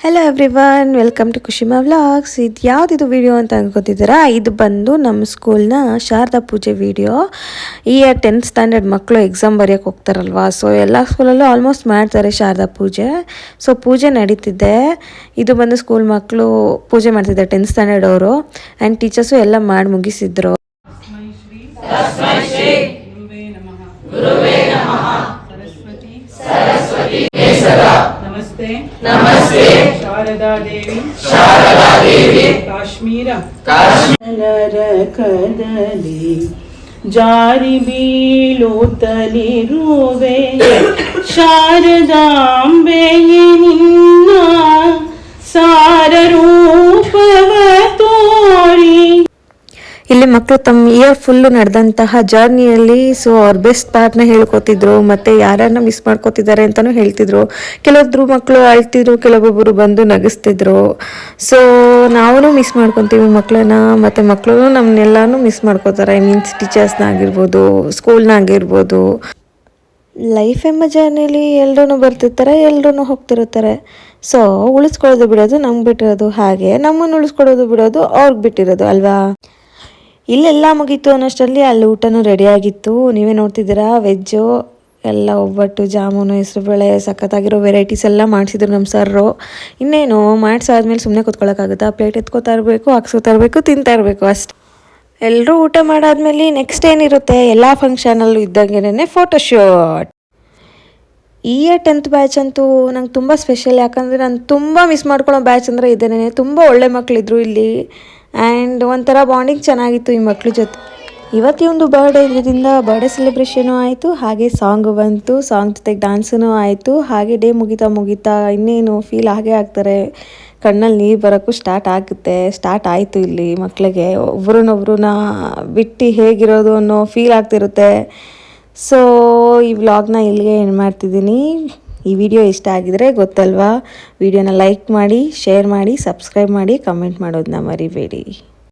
Hello everyone, welcome to Khushima vlogs. ಇದು ಯಾವುದಿದು video ಅಂತ ಅನ್ಕೋತಿದ್ದೀರಾ? ಇದು ಬಂದು ನಮ್ಮ ಸ್ಕೂಲ್ನ ಶಾರದಾ ಪೂಜೆ ವಿಡಿಯೋ. ಈ 10th ಸ್ಟ್ಯಾಂಡರ್ಡ್ ಮಕ್ಕಳು ಎಕ್ಸಾಮ್ ಬರೆಯೋಕೆ ಹೋಗ್ತಾರಲ್ವಾ, ಸೊ ಎಲ್ಲ ಸ್ಕೂಲಲ್ಲೂ ಆಲ್ಮೋಸ್ಟ್ ಮಾಡ್ತಾರೆ ಶಾರದಾ ಪೂಜೆ. ಸೊ ಪೂಜೆ ನಡೀತಿದ್ದೆ. ಇದು ಬಂದು ಸ್ಕೂಲ್ ಮಕ್ಕಳು ಪೂಜೆ ಮಾಡ್ತಿದ್ದೆ 10th ಸ್ಟ್ಯಾಂಡರ್ಡ್ ಅವರು. ಆ್ಯಂಡ್ ಟೀಚರ್ಸು ಎಲ್ಲ ಮಾಡಿ ಮುಗಿಸಿದ್ರು. नमस्ते नमस्ते शारदा देवी काश्मीर नरकदली जारी बीಳುತ್ತಲಿರುವೆ ಶಾರದಾಂಬೆಯೇ ನಿನ್ನ ಸಾರ ರೂಪವ ತೋರಿ. ಇಲ್ಲಿ ಮಕ್ಕಳು ತಮ್ಮ ಇಯರ್ ಫುಲ್ಲು ನಡೆದಂತಹ ಜರ್ನಿಯಲ್ಲಿ ಸೊ ಅವ್ರ ಬೆಸ್ಟ್ ಪಾರ್ಟ್ನ ಹೇಳ್ಕೊತಿದ್ರು, ಮತ್ತು ಯಾರನ್ನ ಮಿಸ್ ಮಾಡ್ಕೋತಿದ್ದಾರೆ ಅಂತಲೂ ಹೇಳ್ತಿದ್ರು. ಕೆಲವೊಬ್ರು ಮಕ್ಕಳು ಅಳ್ತಿದ್ರು, ಕೆಲವೊಬ್ಬರು ಬಂದು ನಗಿಸ್ತಿದ್ರು. ಸೊ ನಾವು ಮಿಸ್ ಮಾಡ್ಕೊತೀವಿ ಮಕ್ಕಳನ್ನ, ಮತ್ತು ಮಕ್ಕಳು ನಮ್ಮನ್ನೆಲ್ಲನೂ ಮಿಸ್ ಮಾಡ್ಕೋತಾರೆ. ಮೀನ್ಸ್ ಟೀಚರ್ಸ್ನಾಗಿರ್ಬೋದು, ಸ್ಕೂಲ್ನಾಗಿರ್ಬೋದು. ಲೈಫ್ ಎಂಬ ಜರ್ನಿಲಿ ಎಲ್ಲರೂ ಬರ್ತಿರ್ತಾರೆ, ಎಲ್ಲರೂ ಹೋಗ್ತಿರ್ತಾರೆ. ಸೊ ಉಳಿಸ್ಕೊಳ್ಳೋದು ಬಿಡೋದು ನಮ್ಗೆ ಬಿಟ್ಟಿರೋದು, ಹಾಗೆ ನಮ್ಮನ್ನು ಉಳಿಸ್ಕೊಳ್ಳೋದು ಬಿಡೋದು ಅವ್ರಿಗೆ ಬಿಟ್ಟಿರೋದು ಅಲ್ವಾ. ಇಲ್ಲೆಲ್ಲ ಮುಗೀತು ಅನ್ನೋಷ್ಟರಲ್ಲಿ ಅಲ್ಲಿ ಊಟನೂ ರೆಡಿಯಾಗಿತ್ತು. ನೀವೇ ನೋಡ್ತಿದ್ದೀರಾ, ವೆಜ್ಜು ಎಲ್ಲ ಒಬ್ಬಟ್ಟು, ಜಾಮೂನು, ಹೆಸರುಬೇಳೆ, ಸಖತ್ತಾಗಿರೋ ವೆರೈಟೀಸ್ ಎಲ್ಲ ಮಾಡಿಸಿದ್ರು ನಮ್ಮ ಸರ್ರು. ಇನ್ನೇನು ಮಾಡಿಸಾದ್ಮೇಲೆ ಸುಮ್ಮನೆ ಕೂತ್ಕೊಳ್ಳೋಕ್ಕಾಗುತ್ತಾ? ಪ್ಲೇಟ್ ಎತ್ಕೋತಾ ಇರಬೇಕು, ಹಾಕ್ಸ್ಕೊತಾ ಇರಬೇಕು, ತಿಂತಾ ಇರಬೇಕು ಅಷ್ಟೆ. ಎಲ್ಲರೂ ಊಟ ಮಾಡಾದ್ಮೇಲೆ ನೆಕ್ಸ್ಟ್ ಏನಿರುತ್ತೆ, ಎಲ್ಲ ಫಂಕ್ಷನಲ್ಲೂ ಇದ್ದಂಗೆನೇ ಫೋಟೋಶೂಟ್. ಈ 10th ಬ್ಯಾಚ್ ಅಂತೂ ನಂಗೆ ತುಂಬ ಸ್ಪೆಷಲ್. ಯಾಕಂದರೆ ನಾನು ತುಂಬ ಮಿಸ್ ಮಾಡ್ಕೊಳ್ಳೋ ಬ್ಯಾಚ್ ಅಂದರೆ ಇದೇನೆ. ತುಂಬ ಒಳ್ಳೆ ಮಕ್ಕಳಿದ್ರು ಇಲ್ಲಿ. ಆ್ಯಂಡ್ ಒಂಥರ ಬಾಂಡಿಂಗ್ ಚೆನ್ನಾಗಿತ್ತು ಈ ಮಕ್ಳ ಜೊತೆ. ಇವತ್ತೊಂದು ಬರ್ಡೇ ಇರೋದ್ರಿಂದ ಬರ್ಡೇ ಸೆಲೆಬ್ರೇಷನು ಆಯಿತು, ಹಾಗೆ ಸಾಂಗು ಬಂತು, ಸಾಂಗ್ ಜೊತೆಗೆ ಡ್ಯಾನ್ಸೂ ಆಯಿತು. ಹಾಗೆ ಡೇ ಮುಗಿತಾ ಇನ್ನೇನು ಫೀಲ್ ಹಾಗೆ ಆಗ್ತಾರೆ, ಕಣ್ಣಲ್ಲಿ ನೀರು ಬರೋಕ್ಕೂ ಸ್ಟಾರ್ಟ್ ಆಯಿತು ಇಲ್ಲಿ ಮಕ್ಕಳಿಗೆ. ಒಬ್ರನ್ನೊಬ್ರನ್ನ ಬಿಟ್ಟು ಹೇಗಿರೋದು ಅನ್ನೋ ಫೀಲ್ ಆಗ್ತಿರುತ್ತೆ. ಸೊ ಈ ವ್ಲಾಗ್ನ ಇಲ್ಲಿಗೆ ಏನು ಮಾಡ್ತಿದ್ದೀನಿ. ಈ ವಿಡಿಯೋ ಇಷ್ಟ ಆಗಿದರೆ ಗೊತ್ತಲ್ವಾ, ವಿಡಿಯೋನ ಲೈಕ್ ಮಾಡಿ, ಶೇರ್ ಮಾಡಿ, ಸಬ್ಸ್ಕ್ರೈಬ್ ಮಾಡಿ, ಕಮೆಂಟ್ ಮಾಡೋದನ್ನ ಮರಿಬೇಡಿ.